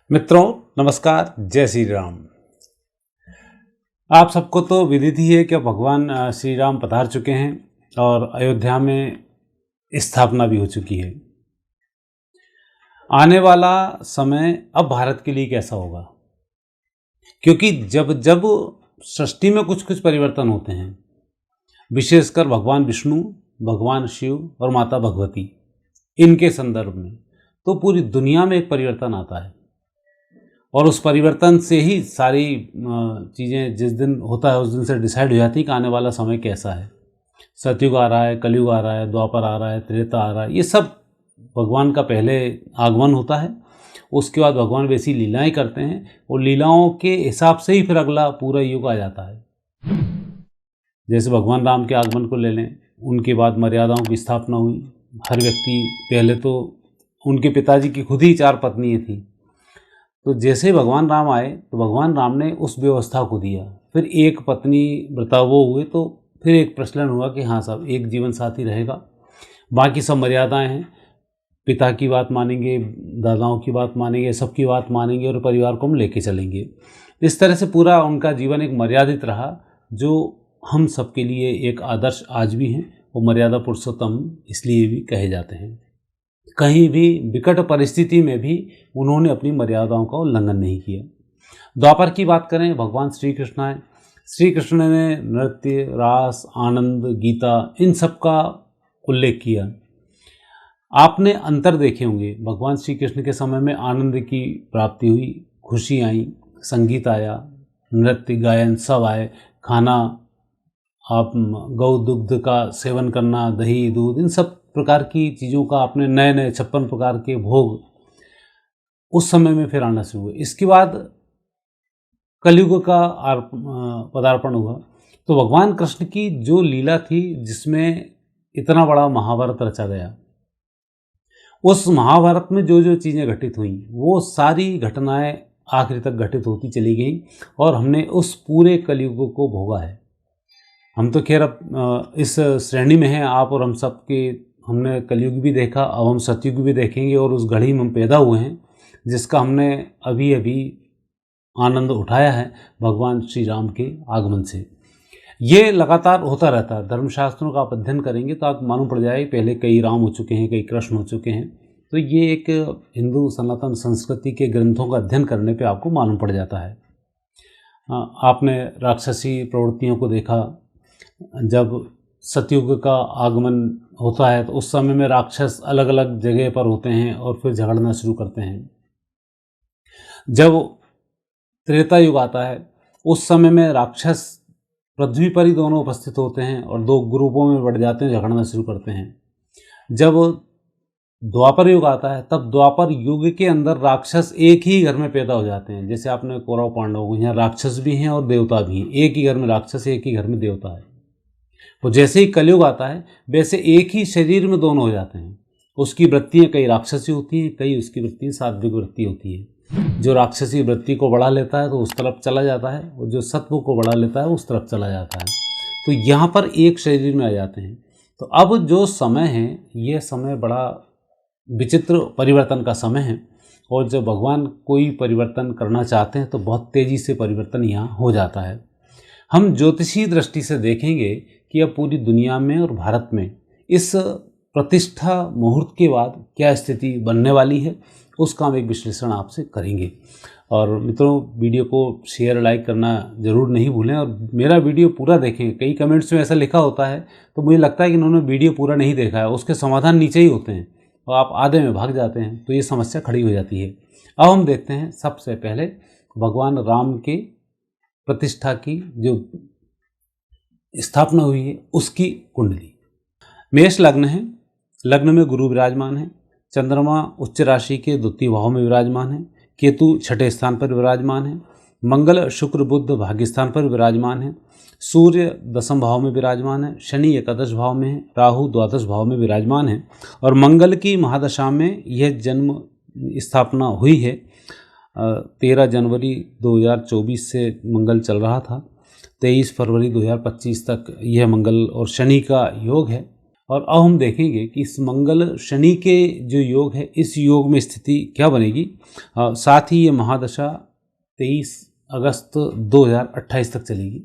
मित्रों नमस्कार, जय श्री राम। आप सबको तो विदित ही है कि भगवान श्री राम पधार चुके हैं और अयोध्या में स्थापना भी हो चुकी है। आने वाला समय अब भारत के लिए कैसा होगा, क्योंकि जब जब सृष्टि में कुछ कुछ परिवर्तन होते हैं, विशेषकर भगवान विष्णु, भगवान शिव और माता भगवती, इनके संदर्भ में तो पूरी दुनिया में एक परिवर्तन आता है और उस परिवर्तन से ही सारी चीज़ें जिस दिन होता है उस दिन से डिसाइड हो जाती है कि आने वाला समय कैसा है। सतयुग आ रहा है, कलयुग आ रहा है, द्वापर आ रहा है, त्रेता आ रहा है, ये सब भगवान का पहले आगमन होता है। उसके बाद भगवान वैसी लीलाएं करते हैं और लीलाओं के हिसाब से ही फिर अगला पूरा युग आ जाता है। जैसे भगवान राम के आगमन को ले लें, उनके बाद मर्यादाओं की स्थापना हुई। हर व्यक्ति, पहले तो उनके पिताजी की खुद ही 4 पत्नियाँ थीं, तो जैसे ही भगवान राम आए तो भगवान राम ने उस व्यवस्था को दिया। फिर एक पत्नी व्रतावो हुए तो फिर एक प्रचलन हुआ कि हाँ साहब, एक जीवन साथी रहेगा, बाकी सब मर्यादाएं हैं, पिता की बात मानेंगे, दादाओं की बात मानेंगे, सबकी बात मानेंगे और परिवार को हम लेके चलेंगे। इस तरह से पूरा उनका जीवन एक मर्यादित रहा, जो हम सबके लिए एक आदर्श आज भी हैं। वो मर्यादा पुरुषोत्तम इसलिए भी कहे जाते हैं। कहीं भी विकट परिस्थिति में भी उन्होंने अपनी मर्यादाओं का उल्लंघन नहीं किया। द्वापर की बात करें, भगवान श्री कृष्ण आए। श्री कृष्ण ने नृत्य, रास, आनंद, गीता, इन सब का उल्लेख किया। आपने अंतर देखे होंगे, भगवान श्री कृष्ण के समय में आनंद की प्राप्ति हुई, खुशी आई, संगीत आया, नृत्य गायन सब आए, खाना, आप गौ दुग्ध का सेवन करना, दही दूध, इन सब प्रकार की चीज़ों का आपने नए नए 56 प्रकार के भोग उस समय में फिर आना शुरू हुए। इसके बाद कलयुग का पदार्पण हुआ तो भगवान कृष्ण की जो लीला थी, जिसमें इतना बड़ा महाभारत रचा गया, उस महाभारत में जो जो चीज़ें घटित हुई वो सारी घटनाएं आखिर तक घटित होती चली गई और हमने उस पूरे कलयुग को भोगा है। हम तो खैर अब इस श्रेणी में हैं, आप और हम सब के, हमने कलयुग भी देखा, अब हम सतयुग भी देखेंगे और उस घड़ी में हम पैदा हुए हैं जिसका हमने अभी अभी आनंद उठाया है भगवान श्री राम के आगमन से। ये लगातार होता रहता है। धर्मशास्त्रों का आप अध्ययन करेंगे तो आपको मालूम पड़ जाए, पहले कई राम हो चुके हैं, कई कृष्ण हो चुके हैं। तो ये एक हिंदू सनातन संस्कृति के ग्रंथों का अध्ययन करने पे आपको मालूम पड़ जाता है। आपने राक्षसी प्रवृत्तियों को देखा, जब सतयुग का आगमन होता है तो उस समय में राक्षस अलग अलग जगह पर होते हैं और फिर झगड़ना शुरू करते हैं। जब त्रेता युग आता है उस समय में राक्षस पृथ्वी पर ही दोनों उपस्थित होते हैं और 2 ग्रुपों में बढ़ जाते हैं, झगड़ना शुरू करते हैं। जब द्वापर युग आता है तब द्वापर युग के अंदर राक्षस एक ही घर में पैदा हो जाते हैं। जैसे आपने कौरव पांडव, यहाँ राक्षस भी हैं और देवता भी हैं। एक ही घर में राक्षस, एक ही घर में देवता है। तो जैसे ही कलयुग आता है वैसे एक ही शरीर में दोनों हो जाते हैं। उसकी वृत्तियाँ कई राक्षसी होती हैं, कई उसकी वृत्तियाँ सात्विक वृत्ति होती है। जो राक्षसी वृत्ति को बढ़ा लेता है तो उस तरफ चला जाता है और जो सत्व को बढ़ा लेता है उस तरफ चला जाता है। तो यहाँ पर एक शरीर में आ जाते हैं। तो अब जो समय है, ये समय बड़ा विचित्र परिवर्तन का समय है और जब भगवान कोई परिवर्तन करना चाहते हैं तो बहुत तेज़ी से परिवर्तन यहाँ हो जाता है। हम ज्योतिषीय दृष्टि से देखेंगे कि अब पूरी दुनिया में और भारत में इस प्रतिष्ठा मुहूर्त के बाद क्या स्थिति बनने वाली है, उसका हम एक विश्लेषण आपसे करेंगे। और मित्रों, वीडियो को शेयर लाइक करना ज़रूर नहीं भूलें और मेरा वीडियो पूरा देखें। कई कमेंट्स में ऐसा लिखा होता है तो मुझे लगता है कि इन्होंने वीडियो पूरा नहीं देखा है, उसके समाधान नीचे ही होते हैं और आप आधे में भाग जाते हैं, तो ये समस्या खड़ी हो जाती है। अब हम देखते हैं सबसे पहले भगवान राम के प्रतिष्ठा की जो स्थापना हुई है उसकी कुंडली। मेष लग्न है, लग्न में गुरु विराजमान है, चंद्रमा उच्च राशि के 2 भाव में विराजमान है, केतु 6ठे स्थान पर विराजमान है, मंगल शुक्र बुध भाग्य स्थान पर विराजमान है, सूर्य 10वें भाव में विराजमान है, शनि 11 भाव में है, राहु 12 भाव में विराजमान है और मंगल की महादशा में यह जन्म स्थापना हुई है। 13 जनवरी 2024 से मंगल चल रहा था, 23 फरवरी 2025 तक यह मंगल और शनि का योग है और अब हम देखेंगे कि इस मंगल शनि के जो योग है, इस योग में स्थिति क्या बनेगी। साथ ही ये महादशा 23 अगस्त 2028 तक चलेगी।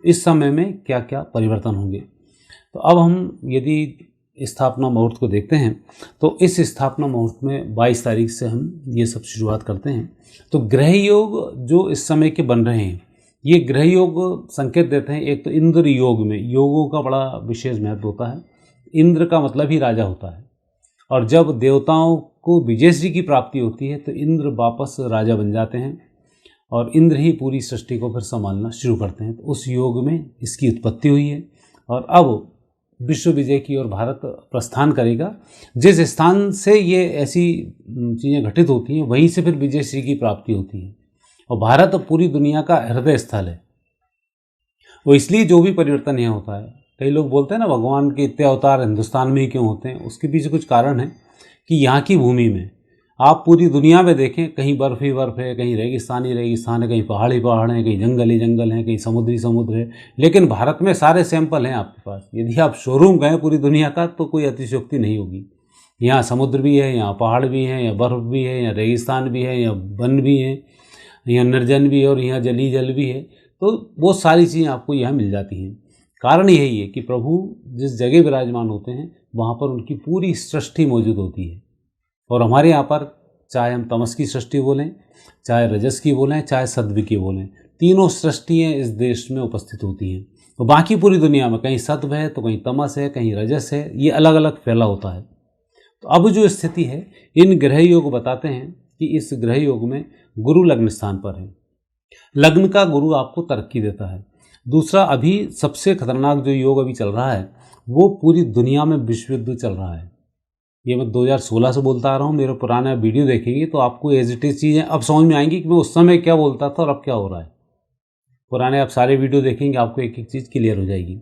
इस समय में क्या क्या परिवर्तन होंगे। तो अब हम यदि स्थापना मुहूर्त को देखते हैं तो इस स्थापना मुहूर्त में 22 तारीख से हम ये सब शुरुआत करते हैं। तो ग्रह योग जो इस समय के बन रहे हैं, ये ग्रह योग संकेत देते हैं। एक तो इंद्र योग में, योगों का बड़ा विशेष महत्व होता है। इंद्र का मतलब ही राजा होता है, और जब देवताओं को विजयश्री की प्राप्ति होती है तो इंद्र वापस राजा बन जाते हैं और इंद्र ही पूरी सृष्टि को फिर संभालना शुरू करते हैं। तो उस योग में इसकी उत्पत्ति हुई है और अब विश्व विजय की ओर भारत प्रस्थान करेगा। जिस स्थान से ये ऐसी चीज़ें घटित होती हैं वहीं से फिर विजयश्री की प्राप्ति होती है, और भारत पूरी दुनिया का हृदय स्थल है। वो इसलिए जो भी परिवर्तन यहाँ होता है, कई लोग बोलते हैं ना भगवान के इतने अवतार हिंदुस्तान में ही क्यों होते हैं, उसके पीछे कुछ कारण है कि यहाँ की भूमि में आप पूरी दुनिया में देखें, कहीं बर्फ ही बर्फ है, कहीं रेगिस्तान ही रेगिस्तान है, कहीं पहाड़ ही पहाड़ हैं, कहीं जंगल ही जंगल हैं, कहीं समुद्र ही समुद्र है, लेकिन भारत में सारे सैंपल हैं आपके पास। यदि आप शोरूम गए पूरी दुनिया का तो कोई अतिशयोक्ति नहीं होगी। यहाँ समुद्र भी है, यहाँ पहाड़ भी हैं, यहाँ बर्फ़ भी है, यहाँ रेगिस्तान भी है, यहाँ वन भी है, यहाँ निर्जन भी है और यहाँ जली जल भी है। तो वो सारी चीज़ें आपको यहाँ मिल जाती हैं। कारण यही है कि प्रभु जिस जगह विराजमान होते हैं वहाँ पर उनकी पूरी सृष्टि मौजूद होती है। और हमारे यहाँ पर चाहे हम तमस की सृष्टि बोलें, चाहे रजस की बोलें, चाहे सत्व की बोलें, तीनों सृष्टियाँ इस देश में उपस्थित होती हैं। तो बाकी पूरी दुनिया में कहीं सत्व है तो कहीं तमस है, कहीं रजस है, ये अलग अलग फैला होता है। तो अब जो स्थिति है, इन ग्रह योग बताते हैं कि इस ग्रह योग में गुरु लग्न स्थान पर है। लग्न का गुरु आपको तरक्की देता है। दूसरा, अभी सबसे खतरनाक जो योग अभी चल रहा है वो पूरी दुनिया में विश्व युद्ध चल रहा है। ये मैं 2016 से बोलता आ रहा हूँ। मेरे पुराना वीडियो देखेंगे तो आपको एज इट इज चीज़ें अब समझ में आएंगी कि मैं उस समय क्या बोलता था और अब क्या हो रहा है। पुराने आप सारे वीडियो देखेंगे, आपको एक एक चीज़ क्लियर हो जाएगी।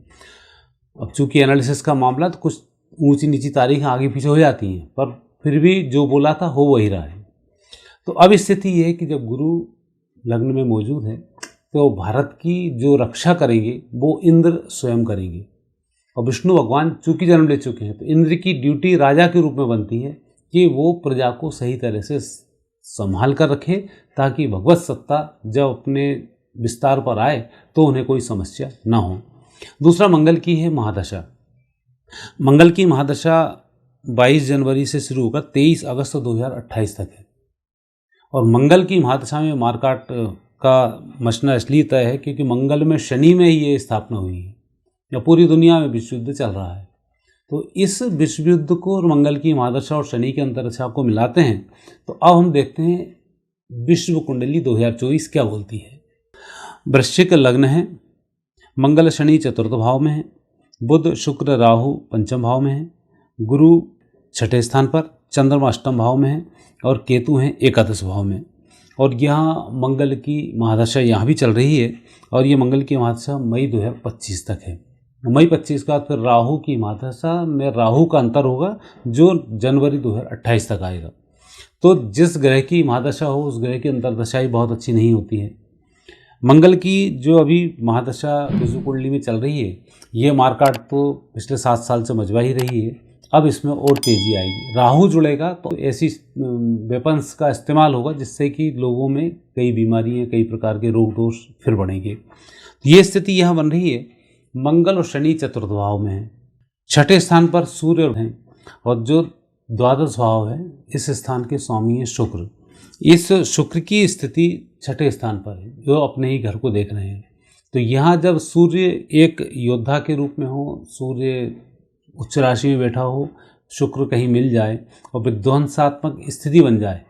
अब चूंकि एनालिसिस का मामला, तो कुछ ऊंची नीची तारीखें आगे पीछे हो जाती हैं, पर फिर भी जो बोला था हो वही रहा है। तो अब स्थिति ये है कि जब गुरु लग्न में मौजूद है तो भारत की जो रक्षा करेंगे वो इंद्र स्वयं करेंगे। और विष्णु भगवान चूंकि जन्म ले चुके हैं तो इंद्र की ड्यूटी राजा के रूप में बनती है कि वो प्रजा को सही तरह से संभाल कर रखे, ताकि भगवत सत्ता जब अपने विस्तार पर आए तो उन्हें कोई समस्या ना हो। दूसरा, मंगल की है महादशा। मंगल की महादशा 22 जनवरी से शुरू होकर 23 अगस्त 2028 तक है। और मंगल की महादशा में मारकाट का मचना इसलिए तय है क्योंकि मंगल में शनि में ही ये स्थापना हुई है, या पूरी दुनिया में विश्व युद्ध चल रहा है। तो इस विश्व युद्ध को और मंगल की महादशा और शनि के अंतरदशा को मिलाते हैं तो अब हम देखते हैं विश्व कुंडली 2024 क्या बोलती है। वृश्चिक लग्न है, मंगल शनि चतुर्थ भाव में है, बुध शुक्र राहु पंचम भाव में है, गुरु छठे स्थान पर, चंद्रमा अष्टम भाव में है और केतु हैं एकादश भाव में। और यहाँ मंगल की महादशा यहाँ भी चल रही है, और ये मंगल की महादशा मई 2025 तक है। मई 25 का फिर राहु की महादशा में राहु का अंतर होगा जो जनवरी 2028 तक आएगा। तो जिस ग्रह की महादशा हो उस ग्रह की अंतरदशा ही बहुत अच्छी नहीं होती है। मंगल की जो अभी महादशा विश्व कुंडली में चल रही है, ये मारकाट तो पिछले 7 साल से मचवा ही रही है, अब इसमें और तेज़ी आएगी। राहु जुड़ेगा तो ऐसी वेपन्स का इस्तेमाल होगा जिससे कि लोगों में कई बीमारियां, कई प्रकार के रोग दोष फिर बढ़ेंगे। ये स्थिति यहाँ बन रही है। मंगल और शनि चतुर्थ भाव में है, छठे स्थान पर सूर्य हैं, और जो द्वादश भाव है इस स्थान के स्वामी है शुक्र। इस शुक्र की स्थिति छठे स्थान पर है जो अपने ही घर को देख रहे हैं। तो यहाँ जब सूर्य एक योद्धा के रूप में हो, सूर्य उच्च राशि में बैठा हो, शुक्र कहीं मिल जाए और विध्वंसात्मक स्थिति बन जाए,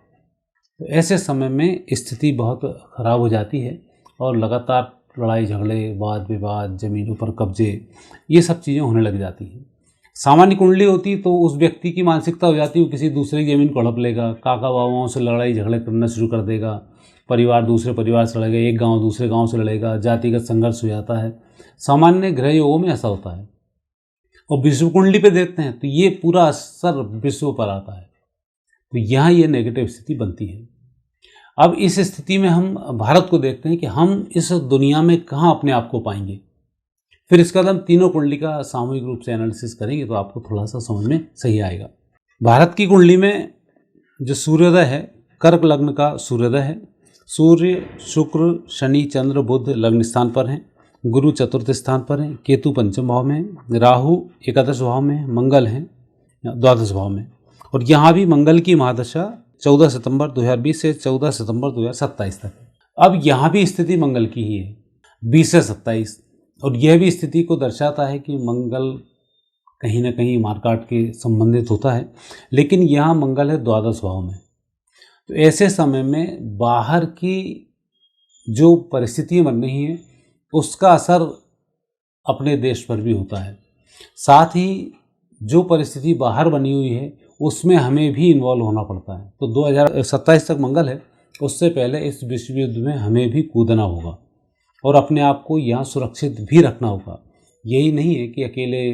तो ऐसे समय में स्थिति बहुत खराब हो जाती है और लगातार लड़ाई झगड़े, वाद विवाद, ज़मीनों पर कब्जे, ये सब चीज़ें होने लग जाती हैं। सामान्य कुंडली होती तो उस व्यक्ति की मानसिकता हो जाती, वो किसी दूसरे की ज़मीन को हड़प लेगा, काका बाबाओं से लड़ाई झगड़े करना शुरू कर देगा, परिवार दूसरे परिवार से लड़ेगा, एक गाँव दूसरे गाँव से लड़ेगा, जातिगत संघर्ष हो जाता है। सामान्य ग्रह योगों में ऐसा होता है। और विश्व कुंडली पे देखते हैं तो ये पूरा असर विश्व पर आता है, तो यहाँ ये नेगेटिव स्थिति बनती है। अब इस स्थिति में हम भारत को देखते हैं कि हम इस दुनिया में कहाँ अपने आप को पाएंगे। फिर इसके बाद हम तीनों कुंडली का सामूहिक रूप से एनालिसिस करेंगे तो आपको थोड़ा सा समझ में सही आएगा। भारत की कुंडली में जो सूर्योदय है, कर्क लग्न का सूर्योदय है। सूर्य, शुक्र, शनि, चंद्र, बुध लग्न स्थान पर हैं। गुरु चतुर्थ स्थान पर हैं। केतु पंचम भाव में है। राहु एकादश भाव में है। मंगल हैं द्वादश भाव में। और यहाँ भी मंगल की महादशा 14 सितंबर 2020 से 14 सितंबर 2027 तक। अब यहाँ भी स्थिति मंगल की ही है 20 से 27, और यह भी स्थिति को दर्शाता है कि मंगल कहीं ना कहीं मार्काट के संबंधित होता है, लेकिन यहाँ मंगल है द्वादश भाव में। तो ऐसे समय में बाहर की जो परिस्थितियाँ बन रही हैं उसका असर अपने देश पर भी होता है। साथ ही जो परिस्थिति बाहर बनी हुई है उसमें हमें भी इन्वॉल्व होना पड़ता है। तो 2027 तक मंगल है, उससे पहले इस विश्व युद्ध में हमें भी कूदना होगा और अपने आप को यहाँ सुरक्षित भी रखना होगा। यही नहीं है कि अकेले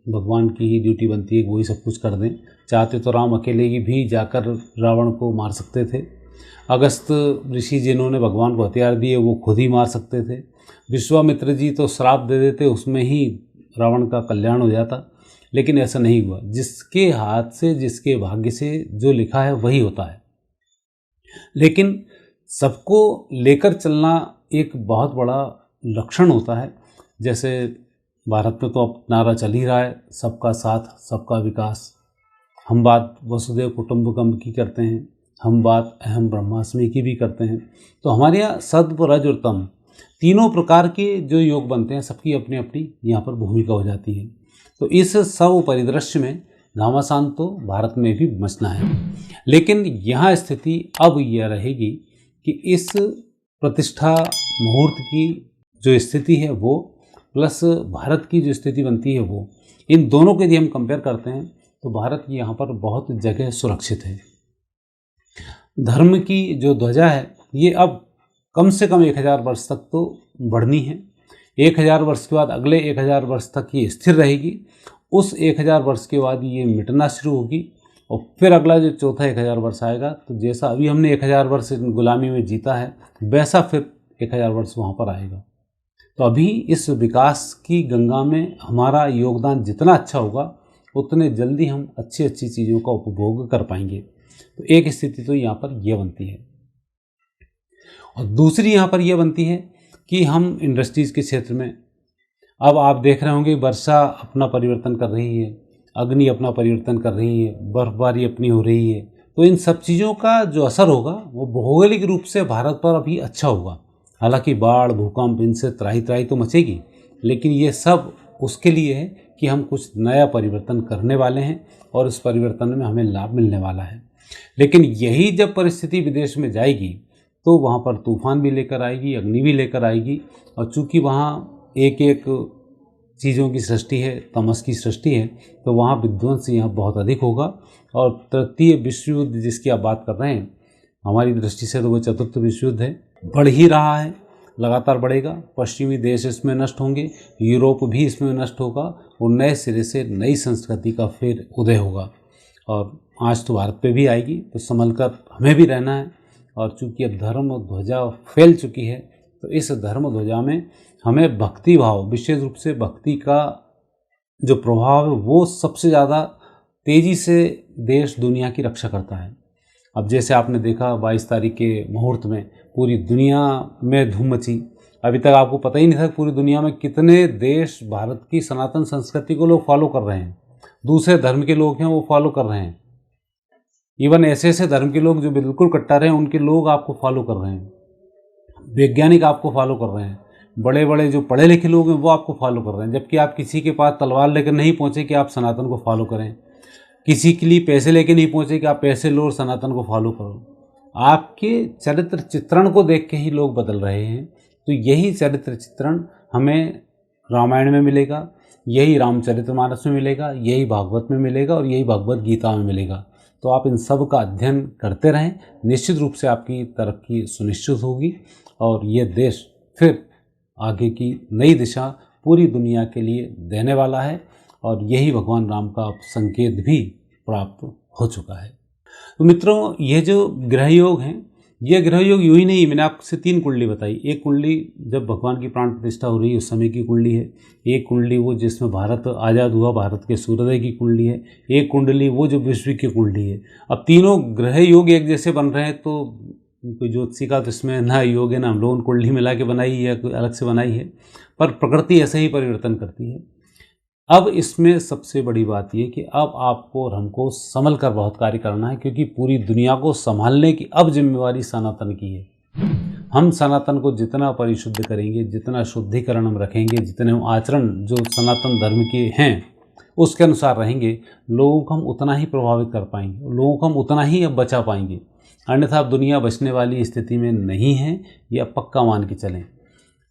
भगवान की ही ड्यूटी बनती है कि वही सब कुछ कर दें। चाहते तो राम अकेले ही भी जाकर रावण को मार सकते थे। अगस्त ऋषि जिन्होंने भगवान को हथियार दिए वो खुद ही मार सकते थे। विश्वामित्र जी तो श्राप दे देते, उसमें ही रावण का कल्याण हो जाता, लेकिन ऐसा नहीं हुआ। जिसके हाथ से, जिसके भाग्य से जो लिखा है वही होता है। लेकिन सबको लेकर चलना एक बहुत बड़ा लक्षण होता है। जैसे भारत में तो अब नारा चल ही रहा है, सबका साथ सबका विकास। हम बात वसुधैव कुटुंबकम की करते हैं, हम बात अहम ब्रह्मास्मि की भी करते हैं। तो हमारे यहाँ सत्व, रज और तम तीनों प्रकार के जो योग बनते हैं, सबकी अपनी अपनी यहाँ पर भूमिका हो जाती है। तो इस सब परिदृश्य में घमासान तो भारत में भी मचना है। लेकिन यहाँ स्थिति अब यह रहेगी कि इस प्रतिष्ठा मुहूर्त की जो स्थिति है वो प्लस भारत की जो स्थिति बनती है वो, इन दोनों के यदि हम कंपेयर करते हैं तो भारत यहाँ पर बहुत जगह सुरक्षित है। धर्म की जो ध्वजा है ये अब कम से कम 1000 वर्ष तक तो बढ़नी है। 1000 वर्ष के बाद अगले 1000 वर्ष तक ये स्थिर रहेगी। उस 1000 वर्ष के बाद ये मिटना शुरू होगी और फिर अगला जो चौथा 1000 वर्ष आएगा, तो जैसा अभी हमने 1000 वर्ष गुलामी में जीता है वैसा फिर 1000 वर्ष वहाँ पर आएगा। तो अभी इस विकास की गंगा में हमारा योगदान जितना अच्छा होगा उतने जल्दी हम अच्छी अच्छी चीज़ों का उपभोग कर पाएंगे। तो एक स्थिति तो यहाँ पर यह बनती है, और दूसरी यहाँ पर यह बनती है कि हम इंडस्ट्रीज़ के क्षेत्र में अब आप देख रहे होंगे वर्षा अपना परिवर्तन कर रही है, अग्नि अपना परिवर्तन कर रही है, बर्फबारी अपनी हो रही है। तो इन सब चीज़ों का जो असर होगा वो भौगोलिक रूप से भारत पर अभी अच्छा होगा। हालांकि बाढ़, भूकंप, इनसे त्राही त्राही तो मचेगी, लेकिन ये सब उसके लिए है कि हम कुछ नया परिवर्तन करने वाले हैं और इस परिवर्तन में हमें लाभ मिलने वाला है। लेकिन यही जब परिस्थिति विदेश में जाएगी तो वहाँ पर तूफान भी लेकर आएगी, अग्नि भी लेकर आएगी। और चूँकि वहाँ एक एक चीज़ों की सृष्टि है, तमस की सृष्टि है, तो वहाँ विध्वंस यहाँ बहुत अधिक होगा। और तृतीय विश्व युद्ध जिसकी आप बात कर रहे हैं, हमारी दृष्टि से तो वो चतुर्थ विश्व युद्ध है, बढ़ ही रहा है, लगातार बढ़ेगा। पश्चिमी देश इसमें नष्ट होंगे, यूरोप भी इसमें नष्ट होगा और नए सिरे से नई संस्कृति का फिर उदय होगा। और आज तो भारत पे भी आएगी, तो संभल कर हमें भी रहना है। और चूँकि अब धर्म ध्वजा फैल चुकी है तो इस धर्म ध्वजा में हमें भक्ति भाव, विशेष रूप से भक्ति का जो प्रभाव है वो सबसे ज़्यादा तेज़ी से देश दुनिया की रक्षा करता है। अब जैसे आपने देखा 22 तारीख के मुहूर्त में पूरी दुनिया में धूम मची। अभी तक आपको पता ही नहीं था पूरी दुनिया में कितने देश भारत की सनातन संस्कृति को लोग फॉलो कर रहे हैं, दूसरे धर्म के लोग हैं वो फॉलो कर रहे हैं। इवन ऐसे ऐसे धर्म के लोग जो बिल्कुल कट्टर हैं उनके लोग आपको फॉलो कर रहे हैं, वैज्ञानिक आपको फॉलो कर रहे हैं, बड़े बड़े जो पढ़े लिखे लोग हैं वो आपको फॉलो कर रहे हैं। जबकि आप किसी के पास तलवार लेकर नहीं पहुँचे कि आप सनातन को फॉलो करें, किसी के लिए पैसे लेके नहीं पहुँचे कि आप पैसे लो और सनातन को फॉलो करो। आपके चरित्र चित्रण को देख के ही लोग बदल रहे हैं। तो यही चरित्र चित्रण हमें रामायण में मिलेगा, यही रामचरितमानस में मिलेगा, यही भागवत में मिलेगा और यही भगवत गीता में मिलेगा। तो आप इन सब का अध्ययन करते रहें, निश्चित रूप से आपकी तरक्की सुनिश्चित होगी और ये देश फिर आगे की नई दिशा पूरी दुनिया के लिए देने वाला है। और यही भगवान राम का संकेत भी प्राप्त हो चुका है। तो मित्रों, ये जो ग्रह योग हैं ये ग्रह योग यूँ ही नहीं, मैंने आपसे 3 कुंडली बताई। एक कुंडली जब भगवान की प्राण प्रतिष्ठा हो रही है उस समय की कुंडली है। एक कुंडली वो जिसमें भारत आज़ाद हुआ, भारत के सूर्योदय की कुंडली है। एक कुंडली वो जो विश्व की कुंडली है। अब तीनों ग्रह योग एक जैसे बन रहे हैं तो कोई ज्योतिषी का तो इसमें ना योग है, ना हम लोगों ने कुंडली मिला के बनाई है या कोई अलग से बनाई है, पर प्रकृति ऐसे ही परिवर्तन करती है। अब इसमें सबसे बड़ी बात ये कि अब आपको और हमको संभल कर बहुत कार्य करना है, क्योंकि पूरी दुनिया को संभालने की अब जिम्मेवारी सनातन की है। हम सनातन को जितना परिशुद्ध करेंगे, जितना शुद्धिकरण हम रखेंगे, जितने हम आचरण जो सनातन धर्म के हैं उसके अनुसार रहेंगे, लोगों को हम उतना ही प्रभावित कर पाएंगे, लोगों को हम उतना ही अब बचा पाएंगे। अन्यथा अब दुनिया बचने वाली स्थिति में नहीं है, ये अब पक्का मान के चलें।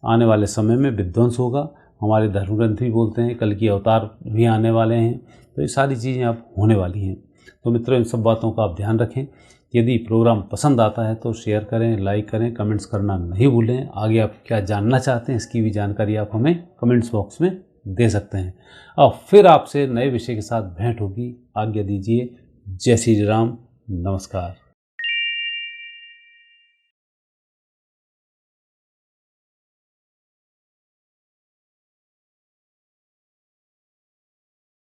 आने वाले समय में विध्वंस होगा। हमारे धर्म ग्रंथ भी बोलते हैं कल की अवतार भी आने वाले हैं, तो ये सारी चीज़ें अब होने वाली हैं। तो मित्रों, इन सब बातों का आप ध्यान रखें। यदि प्रोग्राम पसंद आता है तो शेयर करें, लाइक करें, कमेंट्स करना नहीं भूलें। आगे आप क्या जानना चाहते हैं इसकी भी जानकारी आप हमें कमेंट्स बॉक्स में दे सकते हैं। और फिर आपसे नए विषय के साथ भेंट होगी। आज्ञा दीजिए। जय श्री राम। नमस्कार।